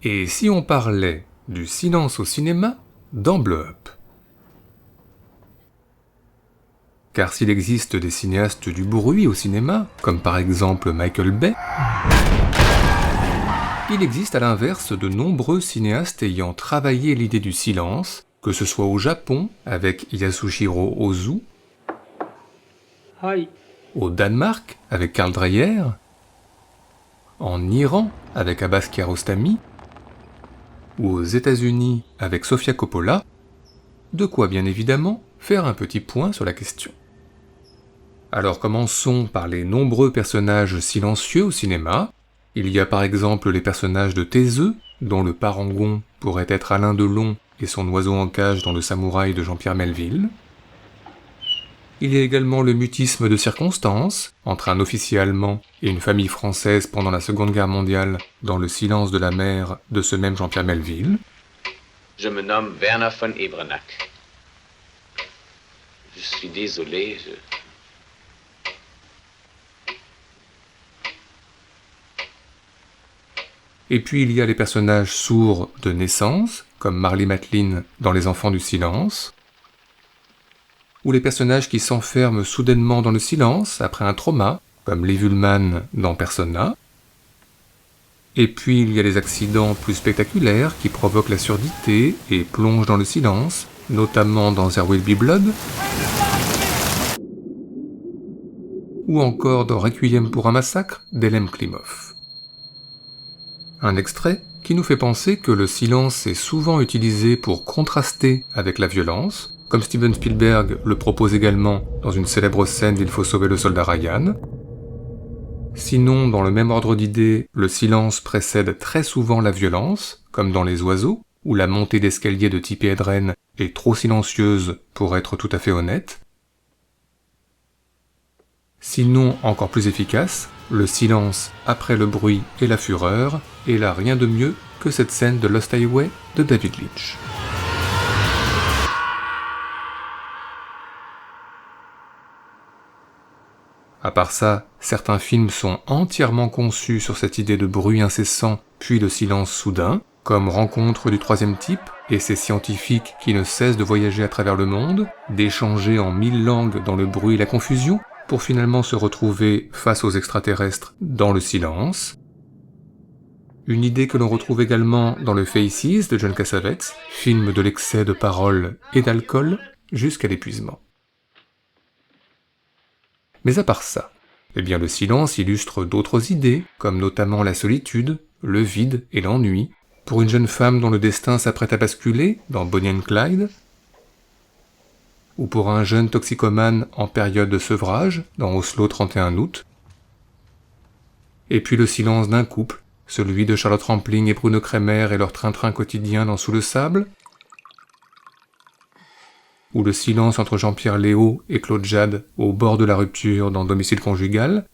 Et si on parlait du silence au cinéma dans Blow Up? Car s'il existe des cinéastes du bruit au cinéma, comme par exemple Michael Bay, il existe à l'inverse de nombreux cinéastes ayant travaillé l'idée du silence, que ce soit au Japon avec Yasuhiro Ozu, au Danemark avec Carl Dreyer, en Iran avec Abbas Kiarostami, ou aux États-Unis avec Sofia Coppola, de quoi bien évidemment faire un petit point sur la question. Alors commençons par les nombreux personnages silencieux au cinéma. Il y a par exemple les personnages de Thésée, dont le parangon pourrait être Alain Delon et son oiseau en cage dans Le Samouraï de Jean-Pierre Melville. Il y a également le mutisme de circonstance, entre un officier allemand et une famille française pendant la Seconde Guerre mondiale, dans Le Silence de la mer de ce même Jean-Pierre Melville. Je me nomme Werner von Ebrenack. Je suis désolé, Et puis il y a les personnages sourds de naissance, comme Marlee Matlin dans Les Enfants du Silence, ou les personnages qui s'enferment soudainement dans le silence après un trauma, comme Liv Ullmann dans Persona. Et puis il y a les accidents plus spectaculaires qui provoquent la surdité et plongent dans le silence, notamment dans There Will Be Blood, ou encore dans Requiem pour un massacre d'Elem Klimov. Un extrait qui nous fait penser que le silence est souvent utilisé pour contraster avec la violence, comme Steven Spielberg le propose également dans une célèbre scène d'Il faut sauver le soldat Ryan. Sinon, dans le même ordre d'idées, le silence précède très souvent la violence, comme dans Les Oiseaux, où la montée d'escalier de Tippi Hedren est trop silencieuse pour être tout à fait honnête. Sinon, encore plus efficace, le silence après le bruit et la fureur, et là rien de mieux que cette scène de Lost Highway de David Lynch. À part ça, certains films sont entièrement conçus sur cette idée de bruit incessant, puis de silence soudain, comme Rencontre du troisième type, et ces scientifiques qui ne cessent de voyager à travers le monde, d'échanger en 1000 langues dans le bruit et la confusion, pour finalement se retrouver face aux extraterrestres dans le silence. Une idée que l'on retrouve également dans le Faces de John Cassavetes, film de l'excès de parole et d'alcool jusqu'à l'épuisement. Mais à part ça, eh bien le silence illustre d'autres idées, comme notamment la solitude, le vide et l'ennui, pour une jeune femme dont le destin s'apprête à basculer dans Bonnie and Clyde, ou pour un jeune toxicomane en période de sevrage dans Oslo 31 août, et puis le silence d'un couple, celui de Charlotte Rampling et Bruno Kremer et leur train-train quotidien dans Sous le sable, ou le silence entre Jean-Pierre Léaud et Claude Jade au bord de la rupture dans Domicile conjugal,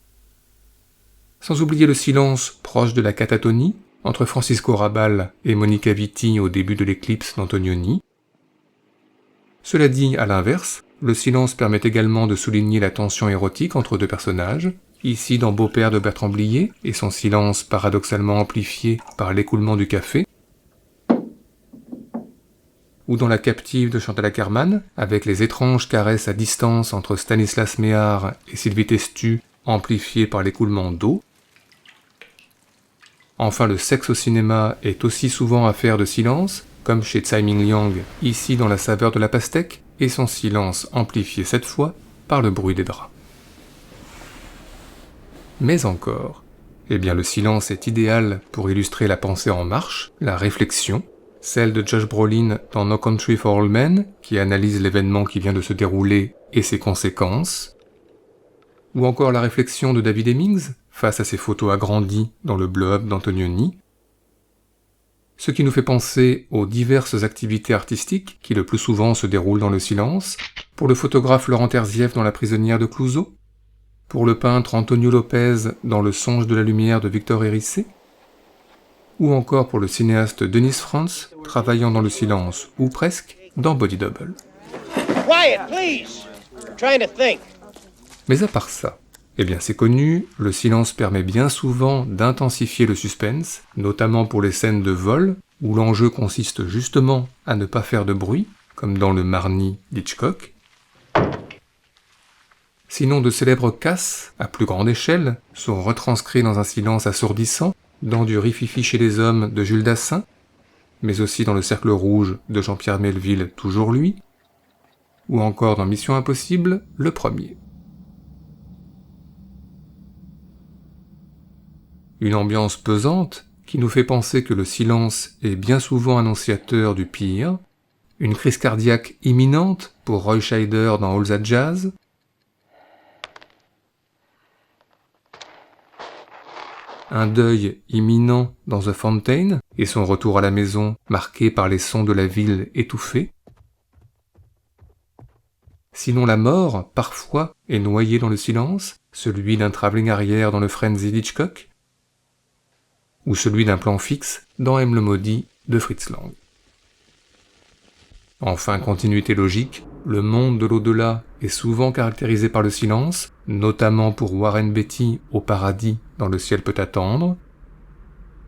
sans oublier le silence proche de la catatonie entre Francisco Rabal et Monica Vitti au début de l'éclipse d'Antonioni. Cela dit, à l'inverse, le silence permet également de souligner la tension érotique entre deux personnages, ici dans Beau-père de Bertrand Blier et son silence paradoxalement amplifié par l'écoulement du café, ou dans La captive de Chantal Akerman, avec les étranges caresses à distance entre Stanislas Méhard et Sylvie Testu, amplifiées par l'écoulement d'eau. Enfin, le sexe au cinéma est aussi souvent affaire de silence, comme chez Tsai Ming Liang, ici dans La saveur de la pastèque, et son silence amplifié cette fois par le bruit des draps. Mais encore, eh bien le silence est idéal pour illustrer la pensée en marche, la réflexion, celle de Josh Brolin dans No Country for Old Men, qui analyse l'événement qui vient de se dérouler et ses conséquences, ou encore la réflexion de David Hemmings face à ses photos agrandies dans le blow-up d'Antonioni, ce qui nous fait penser aux diverses activités artistiques qui le plus souvent se déroulent dans le silence, pour le photographe Laurent Terzieff dans La prisonnière de Clouseau, pour le peintre Antonio Lopez dans Le songe de la lumière de Victor Hérissé, ou encore pour le cinéaste Dennis Franz, travaillant dans le silence, ou presque, dans Body Double. Quiet, please. I'm trying to think. Mais à part ça, eh bien c'est connu, le silence permet bien souvent d'intensifier le suspense, notamment pour les scènes de vol, où l'enjeu consiste justement à ne pas faire de bruit, comme dans le Marnie d'Hitchcock. Sinon, de célèbres casses, à plus grande échelle, sont retranscrits dans un silence assourdissant, dans du Rififi chez les hommes de Jules Dassin, mais aussi dans Le Cercle Rouge de Jean-Pierre Melville, toujours lui, ou encore dans Mission Impossible, le premier. Une ambiance pesante qui nous fait penser que le silence est bien souvent annonciateur du pire, une crise cardiaque imminente pour Roy Scheider dans All That Jazz, un deuil imminent dans The Fountain et son retour à la maison marqué par les sons de la ville étouffée. Sinon la mort, parfois, est noyée dans le silence, celui d'un travelling arrière dans le Frenzy d'Hitchcock, ou celui d'un plan fixe dans M le maudit de Fritz Lang. Enfin, continuité logique, le monde de l'au-delà est souvent caractérisé par le silence, notamment pour Warren Beatty au paradis dans Le ciel peut attendre.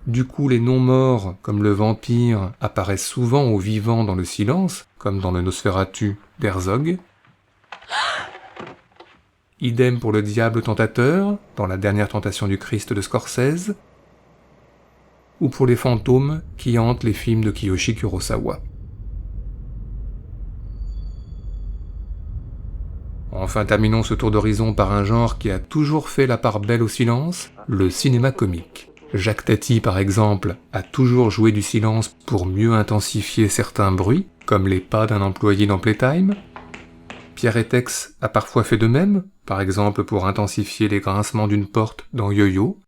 Du coup, les non-morts, comme le vampire, apparaissent souvent aux vivants dans le silence, comme dans le Nosferatu d'Herzog. Idem pour le diable tentateur, dans La dernière tentation du Christ de Scorsese, ou pour les fantômes qui hantent les films de Kiyoshi Kurosawa. Enfin, terminons ce tour d'horizon par un genre qui a toujours fait la part belle au silence, le cinéma comique. Jacques Tati, par exemple, a toujours joué du silence pour mieux intensifier certains bruits, comme les pas d'un employé dans Playtime. Pierre Etex a parfois fait de même, par exemple pour intensifier les grincements d'une porte dans Yo-Yo.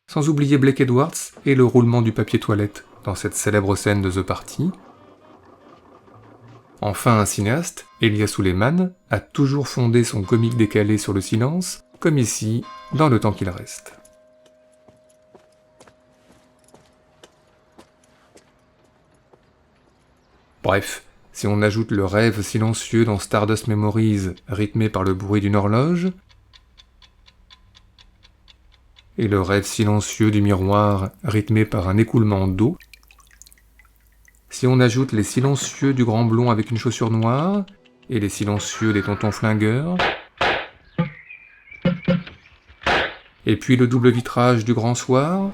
Sans oublier Blake Edwards et le roulement du papier toilette dans cette célèbre scène de The Party. Enfin, un cinéaste, Elia Suleiman, a toujours fondé son comique décalé sur le silence, comme ici, dans Le temps qu'il reste. Bref, si on ajoute le rêve silencieux dans Stardust Memories, rythmé par le bruit d'une horloge, et le rêve silencieux du miroir, rythmé par un écoulement d'eau, si on ajoute les silencieux du grand blond avec une chaussure noire, et les silencieux des tontons flingueurs, et puis le double vitrage du grand soir,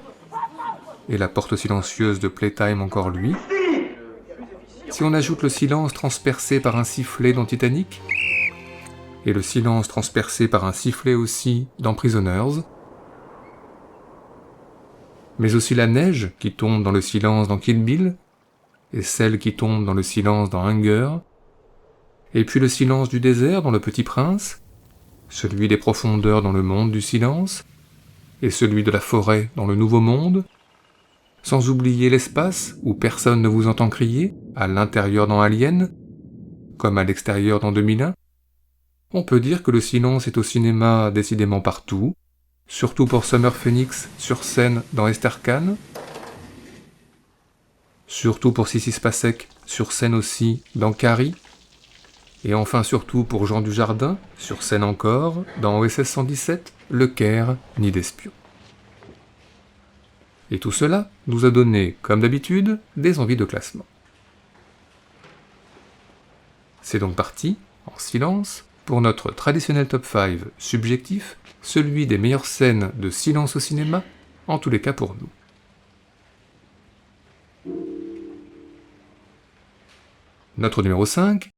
et la porte silencieuse de Playtime encore lui, si on ajoute le silence transpercé par un sifflet dans Titanic, et le silence transpercé par un sifflet aussi dans Prisoners, mais aussi la neige qui tombe dans le silence dans Kill Bill, et celle qui tombe dans le silence dans Hunger, et puis le silence du désert dans Le Petit Prince, celui des profondeurs dans Le Monde du silence, et celui de la forêt dans Le Nouveau Monde, sans oublier l'espace où personne ne vous entend crier, à l'intérieur dans Alien, comme à l'extérieur dans 2001. On peut dire que le silence est au cinéma décidément partout, surtout pour Summer Phoenix sur scène dans Esther Khan, surtout pour Sissi Spacek sur scène aussi dans Carrie, et enfin surtout pour Jean Dujardin, sur scène encore, dans OSS 117, Le Caire, Nid d'espion. Et tout cela nous a donné, comme d'habitude, des envies de classement. C'est donc parti, en silence, pour notre traditionnel top 5 subjectif, celui des meilleures scènes de silence au cinéma, en tous les cas pour nous. Notre numéro 5,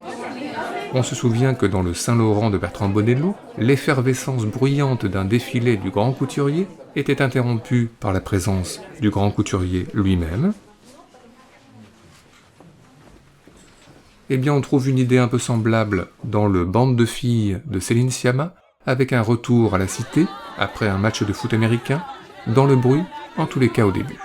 on se souvient que dans le Saint-Laurent de Bertrand Bonello, l'effervescence bruyante d'un défilé du grand couturier était interrompue par la présence du grand couturier lui-même. Eh bien, on trouve une idée un peu semblable dans le Bande de filles de Céline Sciamma, avec un retour à la cité, après un match de foot américain, dans le bruit, en tous les cas au début.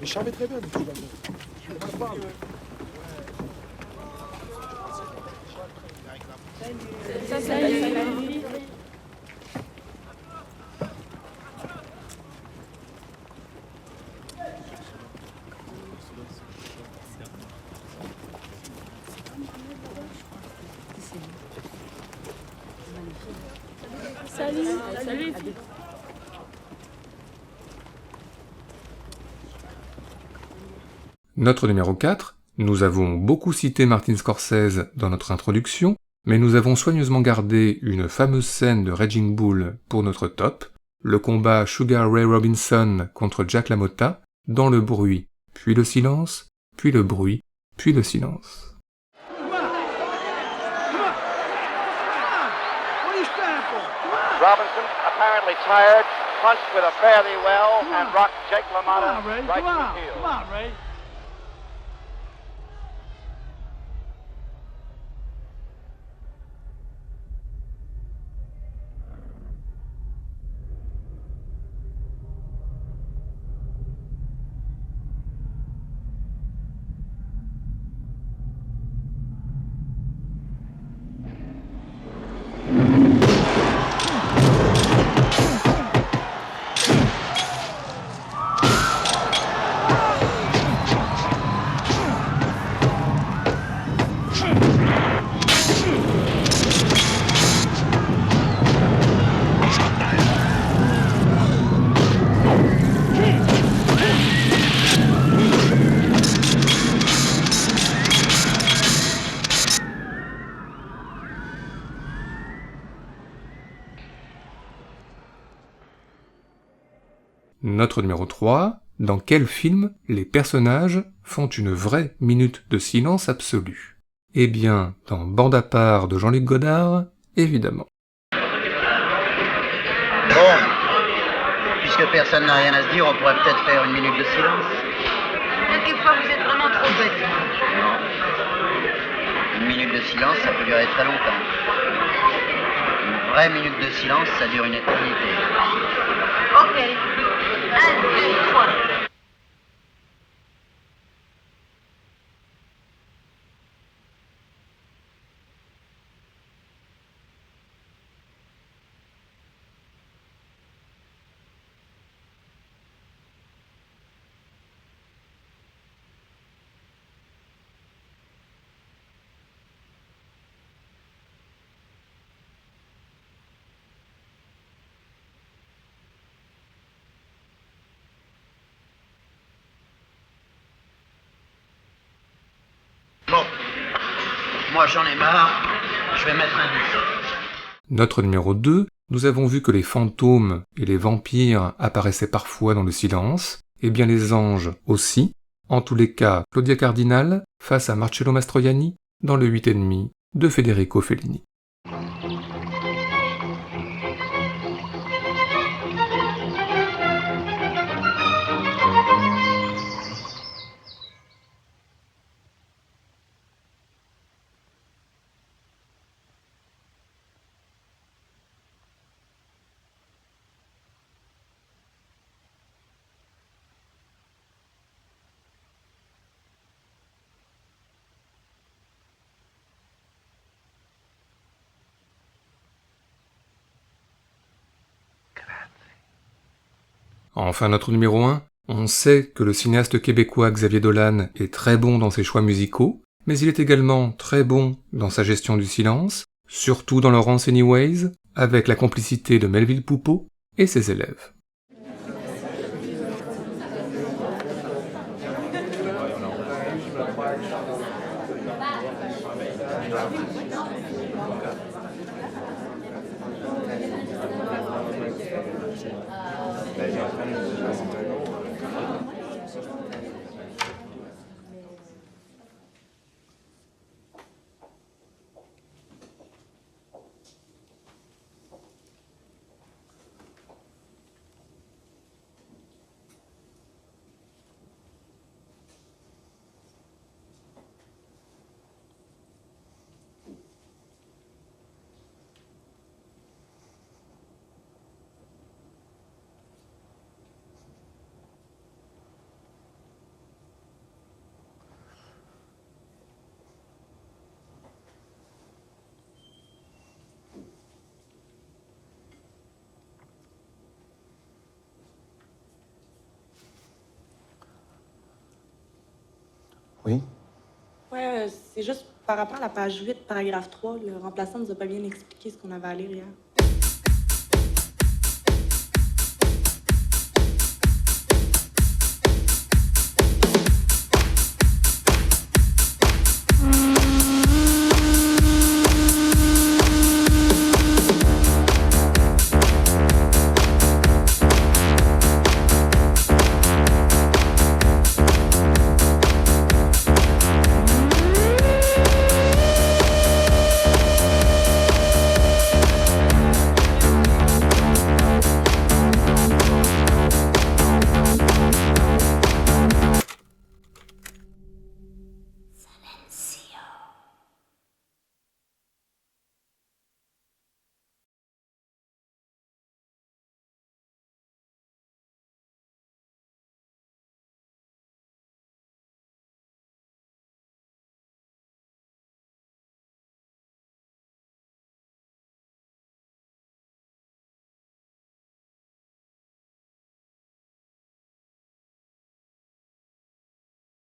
Mais Charles est très bien. Salut. Notre numéro 4, nous avons beaucoup cité Martin Scorsese dans notre introduction, mais nous avons soigneusement gardé une fameuse scène de Raging Bull pour notre top, le combat Sugar Ray Robinson contre Jack LaMotta, dans le bruit, puis le silence, puis le bruit, puis le silence. Robinson, apparently tired, punched with a fairly well and rocked Jake LaMotta right to the heel. Come on, Ray. Notre numéro 3, dans quel film les personnages font une vraie minute de silence absolu? Eh bien, dans Bande à part de Jean-Luc Godard, évidemment. Bon, puisque personne n'a rien à se dire, on pourrait peut-être faire une minute de silence. Quelquefois, vous êtes vraiment trop bête. Une minute de silence, ça peut durer très longtemps. Une vraie minute de silence, ça dure une éternité. Ok. 1, 2, 3. Bon, moi j'en ai marre, je vais mettre un disque. Notre numéro 2, nous avons vu que les fantômes et les vampires apparaissaient parfois dans le silence, et bien les anges aussi, en tous les cas Claudia Cardinal face à Marcello Mastroianni dans le 8,5 de Federico Fellini. Enfin notre numéro 1, on sait que le cinéaste québécois Xavier Dolan est très bon dans ses choix musicaux, mais il est également très bon dans sa gestion du silence, surtout dans Laurence Anyways, avec la complicité de Melville Poupeau et ses élèves. Oui? Ouais, c'est juste par rapport à la page 8, paragraphe 3, le remplaçant nous a pas bien expliqué ce qu'on avait à lire hier.